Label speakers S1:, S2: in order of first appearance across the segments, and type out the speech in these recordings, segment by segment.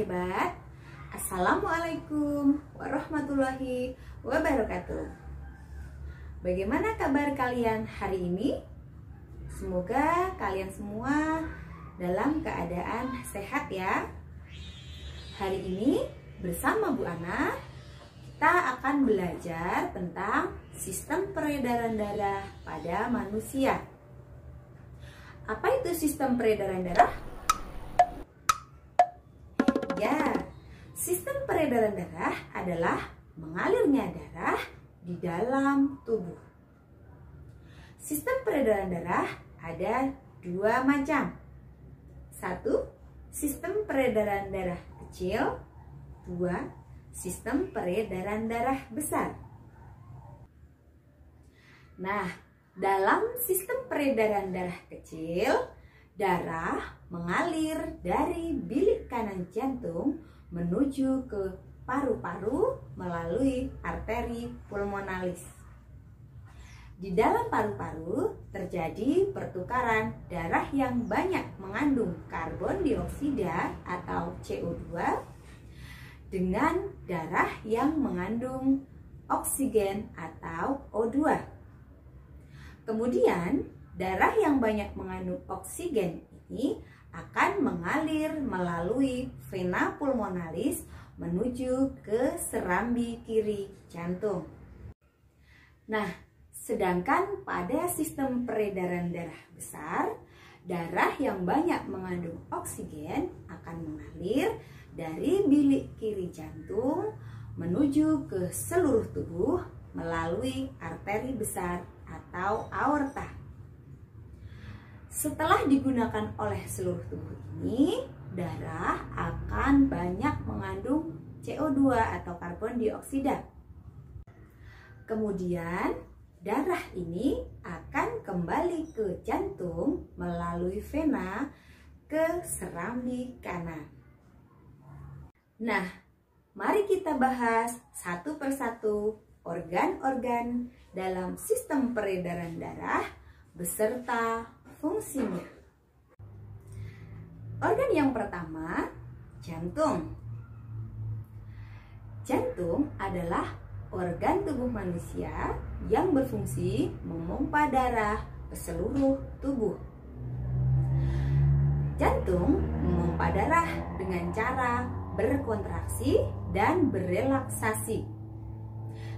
S1: hebat. Assalamualaikum warahmatullahi wabarakatuh. Bagaimana kabar kalian hari ini? Semoga kalian semua dalam keadaan sehat ya. Hari ini bersama Bu Ana kita akan belajar tentang sistem peredaran darah pada manusia. Apa itu sistem peredaran darah? Ya, sistem peredaran darah adalah mengalirnya darah di dalam tubuh. Sistem peredaran darah ada dua macam. Satu, sistem peredaran darah kecil. Dua, sistem peredaran darah besar. Nah, dalam sistem peredaran darah kecil, darah mengalir dari bilik kanan jantung menuju ke paru-paru melalui arteri pulmonalis. Di dalam paru-paru terjadi pertukaran darah yang banyak mengandung karbon dioksida atau CO2 dengan darah yang mengandung oksigen atau O2. Kemudian, darah yang banyak mengandung oksigen ini akan mengalir melalui vena pulmonalis menuju ke serambi kiri jantung. Nah, sedangkan pada sistem peredaran darah besar, darah yang banyak mengandung oksigen akan mengalir dari bilik kiri jantung menuju ke seluruh tubuh melalui arteri besar atau aorta. Setelah digunakan oleh seluruh tubuh ini, darah akan banyak mengandung CO2 atau karbon dioksida. Kemudian, darah ini akan kembali ke jantung melalui vena ke serambi kanan. Nah, mari kita bahas satu persatu organ-organ dalam sistem peredaran darah beserta fungsinya. Organ yang pertama, jantung. Jantung adalah organ tubuh manusia yang berfungsi memompa darah ke seluruh tubuh. Jantung memompa darah dengan cara berkontraksi dan berelaksasi,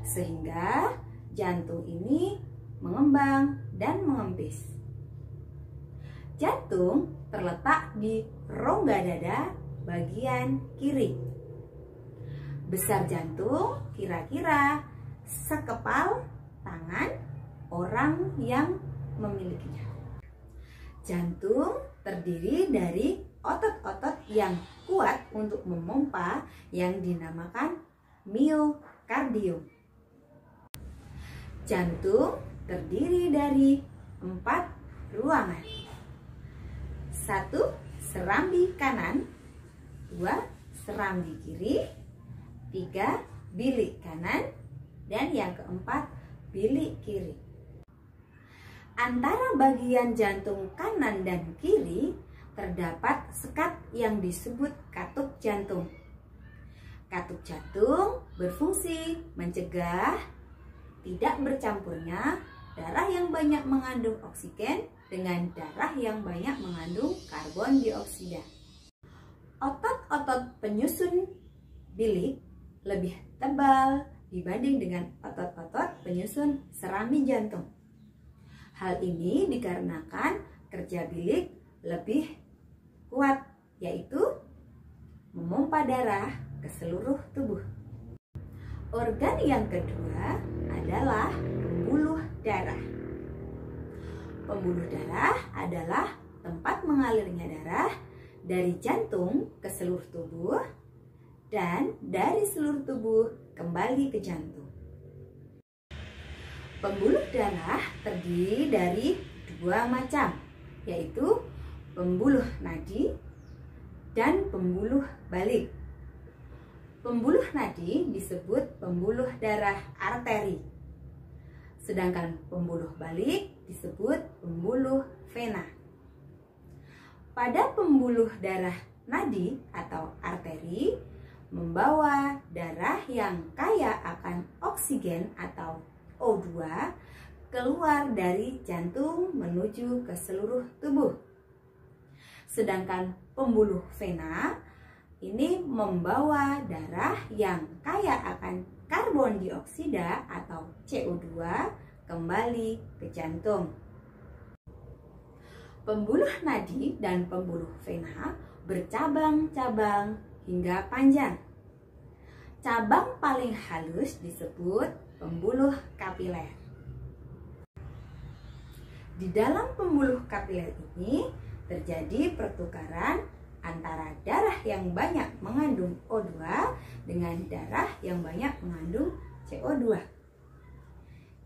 S1: sehingga jantung ini mengembang dan mengempis. Jantung terletak di rongga dada bagian kiri. Besar jantung kira-kira sekepal tangan orang yang memilikinya. Jantung terdiri dari otot-otot yang kuat untuk memompa yang dinamakan miokardium. Jantung terdiri dari 4 ruangan. 1. Serambi kanan. 2. Serambi kiri. 3. Bilik kanan. Dan yang keempat, bilik kiri. Antara bagian jantung kanan dan kiri terdapat sekat yang disebut katup jantung. Katup jantung berfungsi mencegah tidak bercampurnya darah yang banyak mengandung oksigen dengan darah yang banyak mengandung karbon dioksida. Otot-otot penyusun bilik lebih tebal dibanding dengan otot-otot penyusun serambi jantung. Hal ini dikarenakan kerja bilik lebih kuat, yaitu memompa darah ke seluruh tubuh. Organ yang kedua adalah pembuluh darah. Pembuluh darah adalah tempat mengalirnya darah dari jantung ke seluruh tubuh dan dari seluruh tubuh kembali ke jantung. Pembuluh darah terdiri dari dua macam, yaitu pembuluh nadi dan pembuluh balik. Pembuluh nadi disebut pembuluh darah arteri, sedangkan pembuluh balik disebut pembuluh vena. Pada pembuluh darah nadi atau arteri membawa darah yang kaya akan oksigen atau O2 keluar dari jantung menuju ke seluruh tubuh. Sedangkan pembuluh vena ini membawa darah yang kaya akan karbon dioksida atau CO2 kembali ke jantung. Pembuluh nadi dan pembuluh vena bercabang-cabang hingga panjang. Cabang paling halus disebut pembuluh kapiler. Di dalam pembuluh kapiler ini terjadi pertukaran antara darah yang banyak mengandung O2 dengan darah yang banyak mengandung CO2.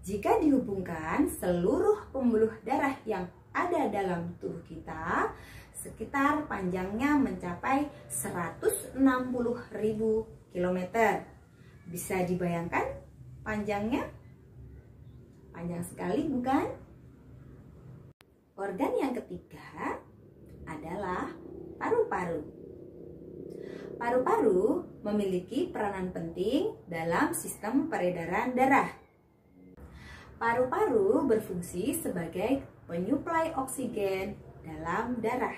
S1: Jika dihubungkan seluruh pembuluh darah yang ada dalam tubuh kita, sekitar panjangnya mencapai 160.000 km. Bisa dibayangkan panjangnya? Panjang sekali, bukan? Organ yang ketiga adalah paru-paru. Paru-paru memiliki peranan penting dalam sistem peredaran darah. Paru-paru berfungsi sebagai penyuplai oksigen dalam darah.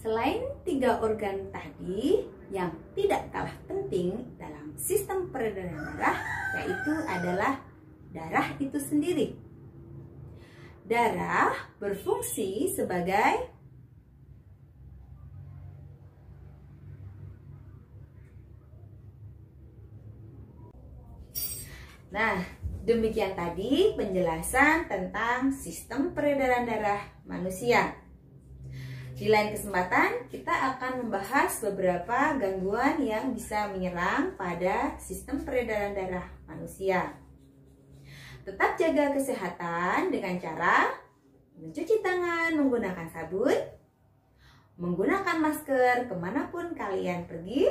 S1: Selain 3 organ tadi, yang tidak kalah penting dalam sistem peredaran darah yaitu adalah darah itu sendiri. Darah berfungsi sebagai demikian tadi penjelasan tentang sistem peredaran darah manusia. Di lain kesempatan kita akan membahas beberapa gangguan yang bisa menyerang pada sistem peredaran darah manusia. Tetap jaga kesehatan dengan cara mencuci tangan menggunakan sabun, menggunakan masker kemanapun kalian pergi,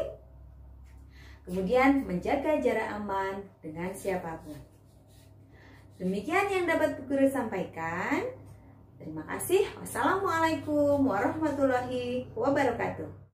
S1: kemudian menjaga jarak aman dengan siapapun. Demikian yang dapat Bu Guru sampaikan. Terima kasih. Wassalamualaikum warahmatullahi wabarakatuh.